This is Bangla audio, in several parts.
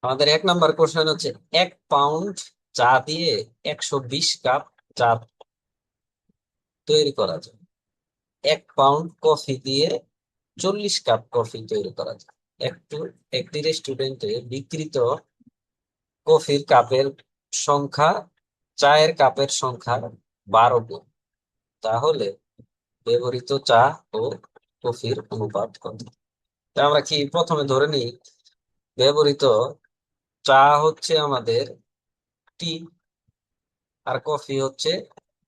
আমাদের 1 নাম্বার কোশ্চেন হচ্ছে 1 পাউন্ড চা দিয়ে 120 কাপ চা তৈরি করা যায়। 1 পাউন্ড কফি দিয়ে 40 কাপ কফি তৈরি করা যায়। একটু একটি রেস্টুরেন্টে বিক্রিত কফির কাপের সংখ্যা চায়ের কাপের সংখ্যা 12 গুণ। তাহলে ব্যবহৃত চা ও কফির অনুপাত কত? তা আমরা কি প্রথমে ধরে নিই ব্যবহৃত চা হচ্ছে আমাদের টি, আর কফি হচ্ছে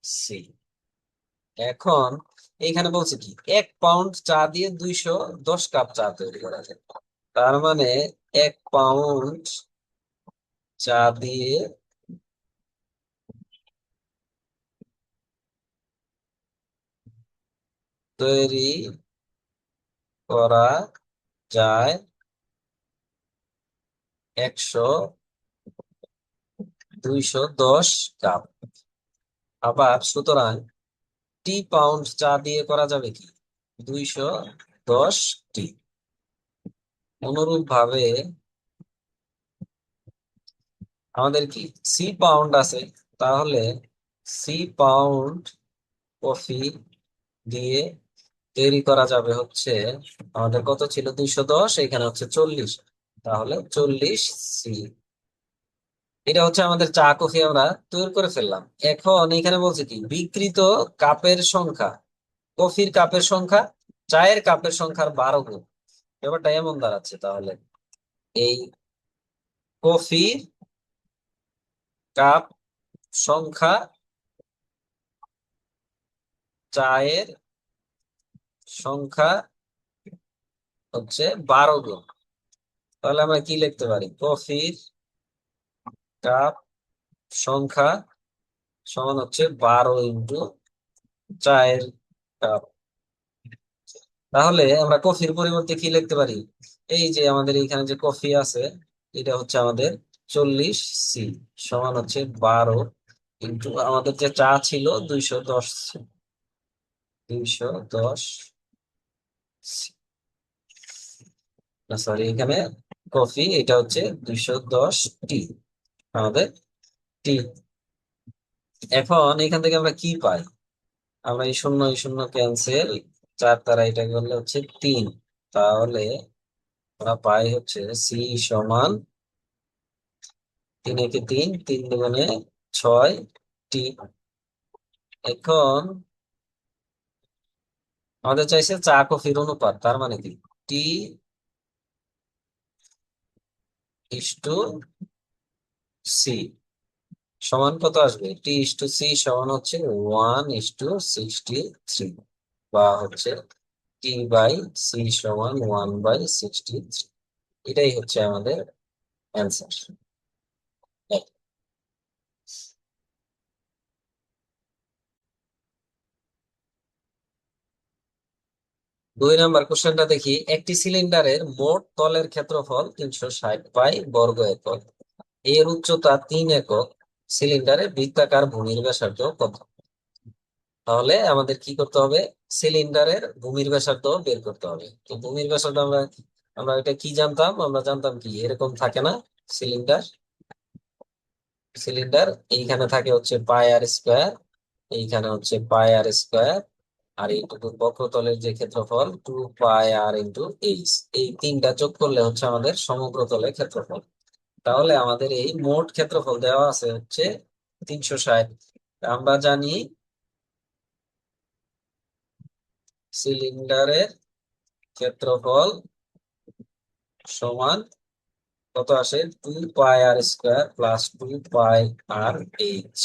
সি। এখন এইখানে বলছে কি 1 পাউন্ড চা দিয়ে 210 কাপ চা তৈরি করা যায়। তার মানে 1 পাউন্ড চা দিয়ে তৈরি করা যায় 210 কাপ। আবার সুতরাং পাউন্ড চা দিয়ে করা যাবে কি 210 টি। অনুরূপ ভাবে আমাদের কি পাউন্ড আছে, তাহলে পাউন্ড কফি দিয়ে তৈরি করা যাবে হচ্ছে আমাদের কত ছিল 210, এখানে হচ্ছে 40, তাহলে 40 সি। এটা হচ্ছে আমাদের চা কফি আমরা তৈরি করে ফেললাম। এখন এখানে বলছে কি বিকৃত কাপের সংখ্যা, কফির কাপের সংখ্যা চায়ের কাপের সংখ্যার 12 গুণ। ব্যাপারটা এমন দাঁড়াচ্ছে তাহলে এই কফির কাপ সংখ্যা চায়ের সংখ্যা হচ্ছে 12 গুণ। তাহলে আমরা কি লিখতে পারি কফির কাপ সংখ্যা সমান হচ্ছে 12 × 4 কাপ। তাহলে আমরা কফির পরিবর্তে কি লিখতে পারি, এই যে আমাদের এখানে যে কফি আছে এটা হচ্ছে আমাদের 40 সি সমান হচ্ছে 12 আমাদের যে চা ছিল 210, 210 না সরি এখানে কফি এটা হচ্ছে 210 টি আমাদের টি। এখন এখান থেকে আমরা কি পাই, আমরা এই শূন্য ক্যান্সেল, 4 দ্বারা এটা করলে হচ্ছে 3, তাহলে আমরা পাই হচ্ছে সি সমান 3 × 3, 3 × 2 = 6 টি। এখন আমাদের চাইছে চা কফির অনুপাত, তার মানে কি টি ইস টু সি সমান কত আসবে, টি ইস টু সি সমান হচ্ছে 1:63, বা হচ্ছে T/C সমান 1/63। এটাই হচ্ছে আমাদের অ্যান্সার। 2 নাম্বার কোশ্চেনটা দেখি, একটি সিলিন্ডারের মোট তলের ক্ষেত্রফল 360 পাই বর্গ একক, এর উচ্চতা 3 একক, সিলিন্ডারের বৃত্তাকার ভূমির ব্যাসার্ধ কত? তাহলে আমাদের কি করতে হবে, সিলিন্ডারের ভূমির ব্যাসার্ধ বের করতে হবে। তো ভূমির ব্যাসার্ধ আমরা আমরা এটা কি জানতাম, আমরা জানতাম কি এরকম থাকে না, সিলিন্ডার সিলিন্ডার এইখানে থাকে হচ্ছে πr², এইখানে হচ্ছে πr², আর এইটুকু বক্রতলের যে ক্ষেত্রফল 2πr × h, এই তিনটা যোগ করলে হচ্ছে আমাদের সমগ্র তলের ক্ষেত্রফল। তাহলে আমাদের এই মোট ক্ষেত্রফল দেওয়া আছে হচ্ছে 360। আমরা জানি সিলিন্ডারের ক্ষেত্রফল সমান কত আসে 2πr² + 2πr/h,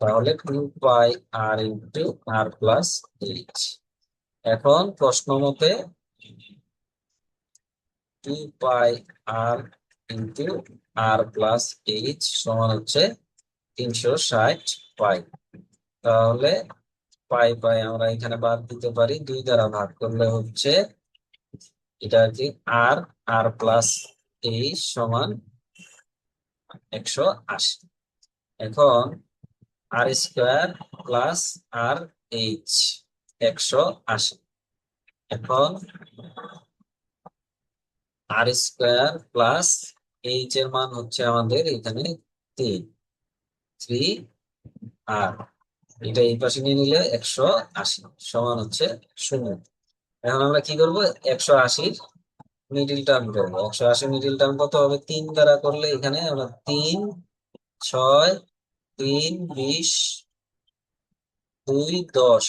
তাহলে 2πr × r+h। এখন প্রশ্ন মতে 2πr × r+h সমান হচ্ছে 360 পাই। তাহলে পাই পাই আমরা এখানে বাদ দিতে পারি, 2 দ্বারা ভাগ করলে হচ্ছে এটা আর কি r+h সমান 180। এখন r² + r/h 180। এখন r² + এইচ এর মান হচ্ছে আমাদের এখানে 3 আর এটা এই পাশে নিয়ে নিলে 180 সমান হচ্ছে 0। এখন আমরা কি করব, 180 মিডিল টার্ম করবো। 180 মিডিল টার্ম কত হবে, 3 দ্বারা করলে এখানে আমরা 3 6 3 20 2 10,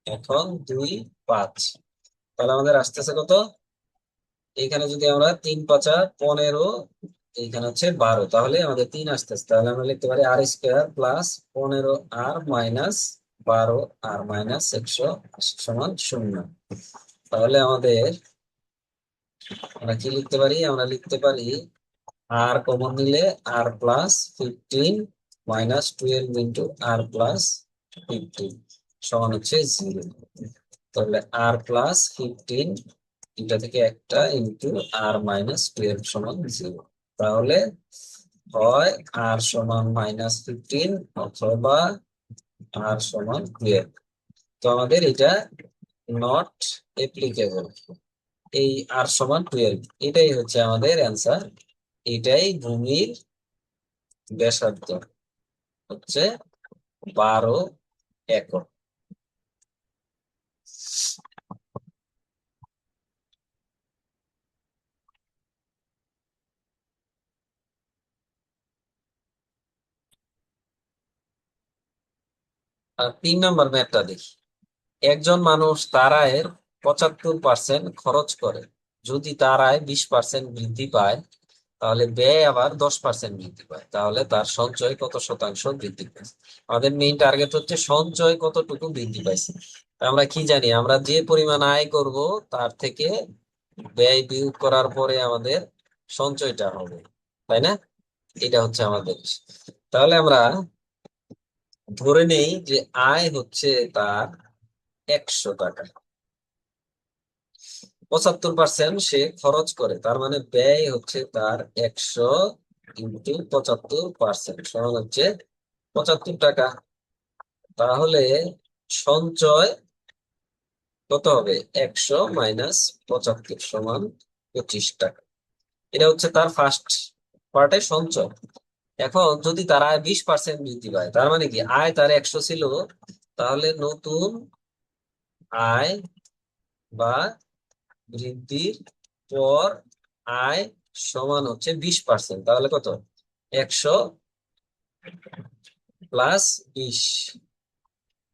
এখন 2 5, তাহলে আমাদের আসতেছে কত, এখানে যদি আমরা 3 5 15, এইখানে হচ্ছে 12, তাহলে আমাদের 3 আসতেছে। তাহলে আমরা লিখতে পারি r² প্লাস 15r−12r−180 সমান 0। তাহলে আমরা কি লিখতে পারি, আমরা লিখতে পারি আর কমন নিলে r+15 -12 × r+15 সমান হচ্ছে 0। তাহলে r+15, এটা থেকে একটা ইন্টু r−12 সমান 0। তাহলে হয় r=-15 অথবা r=12। তো আমাদের এটা নট এপ্লিকেবল, এই r=12, এটাই হচ্ছে আমাদের অ্যান্সার। এটাই ভূমির ব্যাসার্ধ হচ্ছে 12 একক। আর 3 নম্বর ম্যাথটা দেখি। একজন মানুষ তার আয়ের 75% খরচ করে, যদি তার আয় 20% বৃদ্ধি পায়, তাহলে ব্যয় আবার 10% বৃদ্ধি পায়, তাহলে তার সঞ্চয় কত শতাংশ বৃদ্ধি পায়? আমাদের মেইন টার্গেট হচ্ছে সঞ্চয় কতটুকু বৃদ্ধি পাইছে। তা আমরা কি জানি, আমরা যে পরিমাণ আয় করব তার থেকে ব্যয় বিয়োগ করার পরে আমাদের সঞ্চয়টা হবে, তাই না? এটা হচ্ছে আমাদের। তাহলে আমরা ধরে নেই যে আয় হচ্ছে তার 100 টাকা, 75% সে খরচ করে, তার মানে ব্যয় হচ্ছে তার 100 × 75% সমান হচ্ছে 75 টাকা। তাহলে সঞ্চয় কত হবে, 100 - 75 সমান 25 টাকা। এটা হচ্ছে তার ফার্স্ট পার্টে সঞ্চয়। এখন যদি তার আয় 20% বৃদ্ধি পায়, তার মানে কি আয় তার 100 ছিল, তাহলে নতুন আয় বা বৃদ্ধির পর আয় সমান হচ্ছে 20%, তাহলে কত, 100 + 20,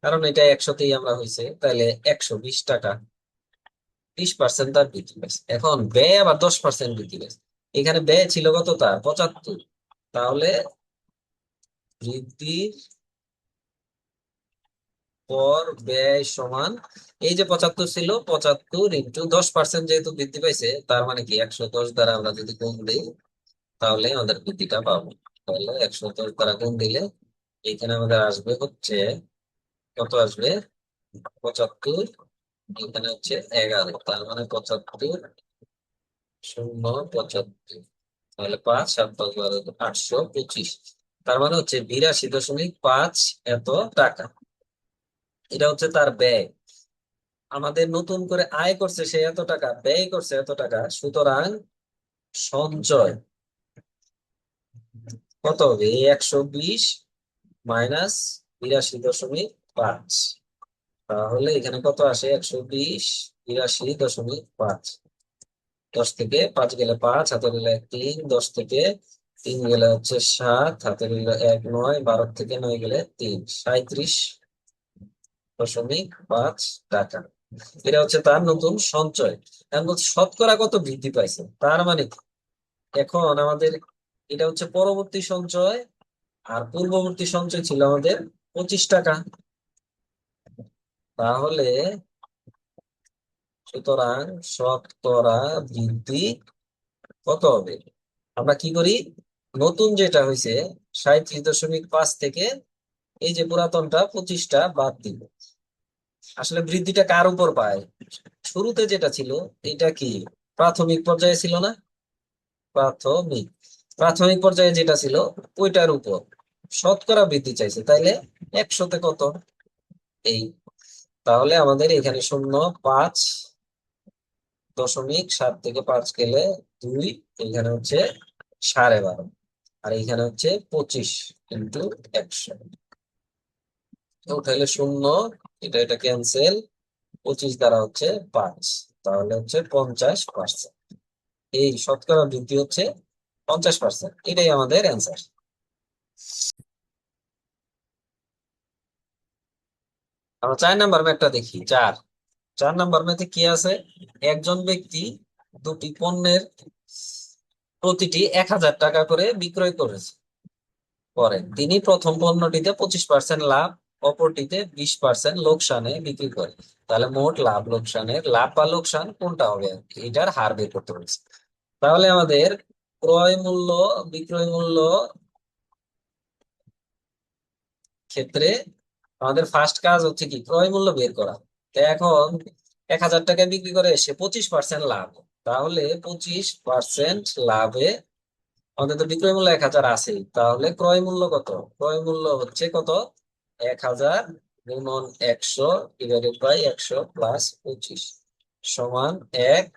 কারণ এটা 100তেই আমরা হয়েছে, তাহলে 120 টাকা, 20% তার বৃদ্ধি পাইছে। এখন ব্যয় আবার 10% বৃদ্ধি পাইছে, এখানে ব্যয় ছিল কত, তার 75, তাহলে বৃদ্ধির পর ব্যয় সমান, এই যে 75 ছিল, 75 × 10% যেহেতু বৃদ্ধি পাইছে, তার মানে কি 110 দ্বারা আমরা যদি গুণ দিই তাহলে আমাদের বৃদ্ধিটা পাবো। তাহলে 110 দ্বারা গুণ দিলে এখানে আমাদের আসবে হচ্ছে কত আসবে, 75, এখানে হচ্ছে 11, তার মানে 75 0 75, তাহলে 5 7 5 12 825, তার মানে হচ্ছে 82.5 এত টাকা। এটা হচ্ছে তার ব্যয়। আমাদের নতুন করে আয় করছে সে এত টাকা, ব্যয় করছে এত টাকা, সুতরাং সঞ্চয় কত হবে, এই 120 - 82.5, তাহলে এখানে কত আসে, 120 82.5, 10 থেকে 5 গেলে 5, হাতে নিলে 3, 10 থেকে 3 গেলে হচ্ছে 7, হাতে নিলে 1 9, 12 থেকে 9 গেলে 3, 37.5 টাকা। এটা হচ্ছে তার নতুন সঞ্চয়। এখন বলছে শতকরা কত বৃদ্ধি পাইছে, তার মানে কি? এখন আমাদের এটা হচ্ছে পরবর্তী সঞ্চয়, আর পূর্ববর্তী সঞ্চয় ছিল আমাদের 25 টাকা। তাহলে সুতরাং শতকরা বৃদ্ধি কত হবে, আমরা কি করি, নতুন যেটা হয়েছে 37.5 থেকে এই যে পুরাতনটা 25টা বাদ দিব। আসলে বৃদ্ধিটা কার উপর পায়, শুরুতে যেটা ছিল এটা কি প্রাথমিক পর্যায়ে ছিল না, প্রাথমিক প্রাথমিক পর্যায়ে যেটা ছিল ওইটার উপর শতকরা বৃদ্ধি চাইছে, তাইলে 100তে কত, এই, তাহলে আমাদের এখানে 0 5 1.7 থেকে 5 গেলে 2, এখানে হচ্ছে 12.5, আর এখানে হচ্ছে 25 ইন্টু 100, উঠাইলে 0, এটা এটা ক্যান্সেল, 25 দ্বারা হচ্ছে 5, তাহলে হচ্ছে 50%। এই শতকরা বৃদ্ধি হচ্ছে 50%, এটাই আমাদের অ্যান্সার। আমরা 4 নাম্বার ম্যাথটা দেখি। 4 নাম্বার ম্যাথে কি আছে? একজন ব্যক্তি দুটি পণ্যের প্রতিটি 1,000 টাকা করে বিক্রয় করেন। তিনি প্রথম পণ্যটিতে 25% লাভ, অপরটিতে 20% লোকসানে বিক্রি করেন। তাহলে মোট লাভ লোকসানের লাভ বা লোকসান কোনটা হবে, এটার হার বের করতে বলছে। তাহলে আমাদের ক্রয় মূল্য, বিক্রয় মূল্য ক্ষেত্রে আমাদের ফার্স্ট কাজ হচ্ছে কি, ক্রয় মূল্য বের করা। তো এখন 1,000 টাকায় বিক্রি করে সে 25% লাভ, তাহলে 25% লাভে আমাদের তো বিক্রয় মূল্য 1,000 আছেই, তাহলে ক্রয় মূল্য কত? ক্রয় মূল্য হচ্ছে কত? 1,000 গুণন 100 ডিভাইডেড বাই 100 প্লাস 25 সমান 1,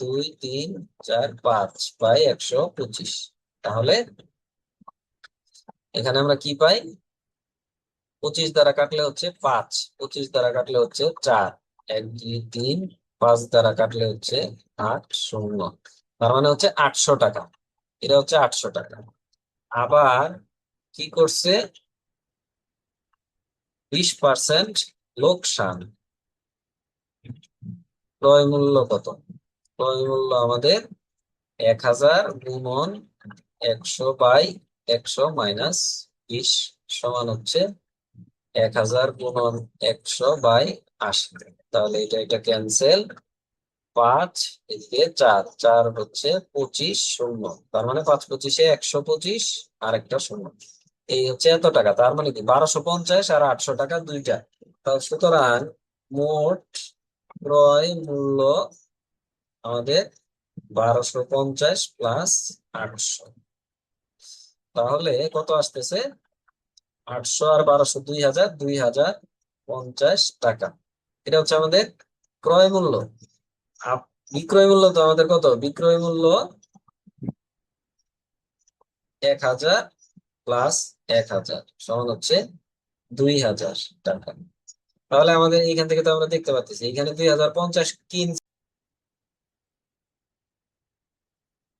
2, 3, 4, 5/125। তাহলে এখানে আমরা কি পাই? 25 দ্বারা কাটলে হচ্ছে 5, 25 দ্বারা কাটলে হচ্ছে 4, 1, 2, 3, 5 দ্বারা কাটলে হচ্ছে 8, 0, তার মানে হচ্ছে 800 টাকা। এটা হচ্ছে 800 টাকা। আবার কি করছে? 20% লোকসান। ক্রয় মূল্য কত? ক্রয় মূল্য আমাদের 1,000 গুণন 100/100 মাইনাস 20 সমান হচ্ছে 1,000 গুণন 100/80। তাহলে এটা এটা ক্যান্সেল, 5 এদিকে 4, 4 হচ্ছে 25, 0, তার মানে 5 25-এ 125 আর একটা 0। এই হচ্ছে এত টাকা, তার মানে কি 1,250 আর 800 টাকা দুইটা। সুতরাং মোট ক্রয় মূল্য আমাদের 1,250 প্লাস 800, তাহলে কত আসতেছে? 800 আর 1,200 2,000, 2,050 টাকা। এটা হচ্ছে আমাদের ক্রয় মূল্য। বিক্রয় মূল্য তো আমাদের কত? বিক্রয় মূল্য 1,000 প্লাস 1,000 সমান হচ্ছে 2,000 টাকা। তাহলে আমাদের এখান থেকে তো আমরা দেখতে পাচ্ছি এখানে 2,050 কিনছে,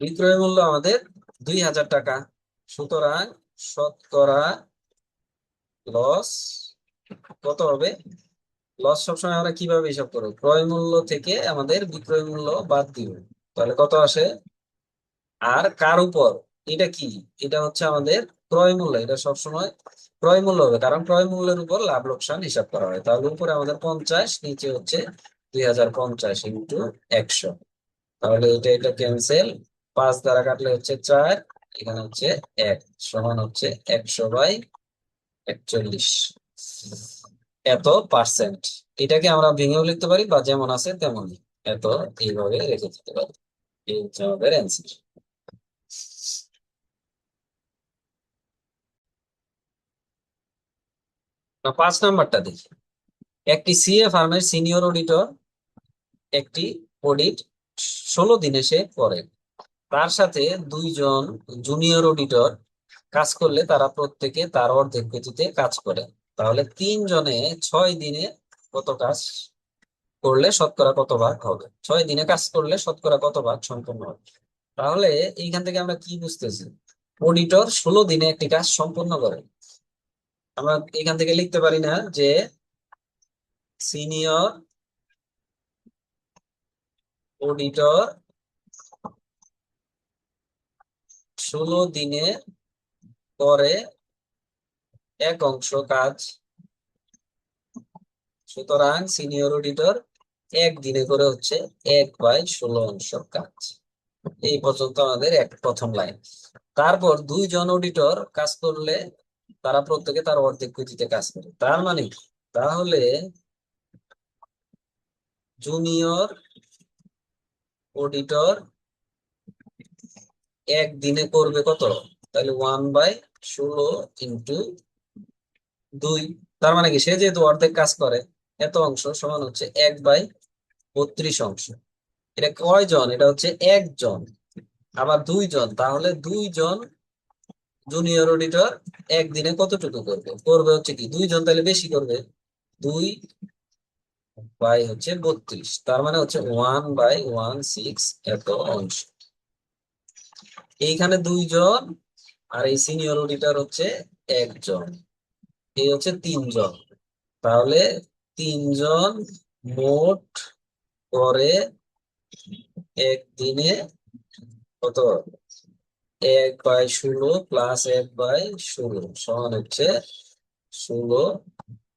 বিক্রয় মূল্য আমাদের 2,000 টাকা। সুতরাং শতকরা লস কত হবে? লস সবসময় আমরা কিভাবে হিসাব করবো? ক্রয় মূল্য থেকে আমাদের বিক্রয় মূল্য বাদ দিব, তাহলে কত আসে? আর কার উপর? এটা কি? এটা হচ্ছে আমাদের ক্রয় মূল্য, এটা সবসময় ক্রয় মূল্য হবে, কারণ ক্রয় মূল্যের উপর লাভ লোকসান হিসাব করা হয়। তাহলে উপরে আমাদের 50, নিচে হচ্ছে 2,050 ইন্টু 100, তাহলে এটা এটা ক্যান্সেল, 5 দ্বারা কাটলে হচ্ছে 4, এখানে হচ্ছে 1 সমান হচ্ছে 100/41, এত পার্সেন্ট। এটাকে আমরা ভেঙেও লিখতে পারি বা যেমন আছে তেমনই এত, এইভাবে রেখে দিতে পারি। এই হচ্ছে আমাদের অ্যান্সার। 5 নাম্বারটা দেখি। একটি সিএ ফার্মের সিনিয়র অডিটর একটি অডিট 16 দিনে সে করে। তার সাথে 2 জন জুনিয়র অডিটর কাজ করলে তারা প্রত্যেকে তার অর্ধেক গতিতে কাজ করে। তাহলে 3 জনে 6 দিনে কত কাজ করলে শতকরা কত ভাগ হবে? 6 দিনে কাজ করলে শতকরা কত ভাগ সম্পূর্ণ হবে? তাহলে এইখান থেকে আমরা কি বুঝতেছি? অডিটর 16 দিনে একটি কাজ সম্পূর্ণ করে। আমরা এখান থেকে লিখতে পারি না যে সিনিয়র অডিটর 16 দিনে করে এক অংশ কাজ, সুতরাং সিনিয়র অডিটর একদিনে করে হচ্ছে 1/16 কাজ। এই পর্যন্ত আমাদের প্রথম লাইন। তারপর 2 জন অডিটর কাজ করলে তারা প্রত্যেকে তার অর্ধেক গতিতে কাজ করে, তার মানে কি? তাহলে জুনিয়র অডিটর একদিনে করবে কত? তাহলে 1/16 ইন্টু 2, তার মানে কি সে যেহেতু অর্ধেক কাজ করে, এত অংশ সমান হচ্ছে 1/32 অংশ। এটা কয়জন? এটা হচ্ছে একজন, আবার দুইজন, তাহলে দুইজন জুনিয়র অডিটর একদিনে কতটুকু করবে? করবে হচ্ছে কি, দুইজন তাহলে বেশি করবে, 2/32, তার মানে হচ্ছে 1/16 এত অংশ। এইখানে দুইজন, আর এই সিনিয়র অডিটর হচ্ছে একজন, এই হচ্ছে তিনজন। তাহলে তিনজন মোট করে একদিনে কত? 1/16 প্লাস 1/16 সমান হচ্ছে 16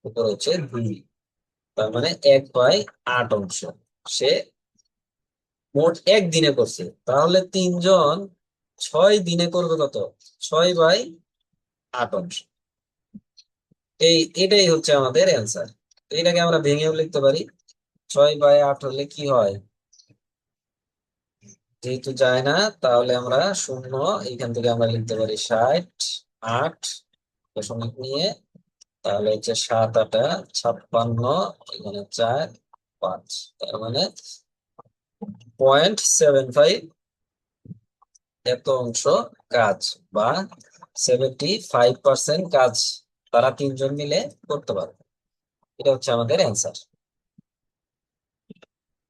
উপর হচ্ছে 2, তার মানে 1/8 অংশ সে মোট একদিনে করছে। তাহলে তিনজন 6 দিনে করবে কত? 6/8 অংশ। এটাই হচ্ছে আমাদের অ্যান্সার। এটাকে আমরা ভেঙেও লিখতে পারি। 6/8 হলে কি হয়? যেহেতু যায় না, তাহলে আমরা শূন্য, এখান থেকে আমরা লিখতে পারি 60, 8 দশমিক নিয়ে, তাহলে হচ্ছে 7 8 56, এখানে 4 5, তার মানে 0.75 এত অংশ কাজ, বা 75% কাজ তারা তিনজন মিলে করতে পারবে। এটা হচ্ছে আমাদের অ্যান্সার।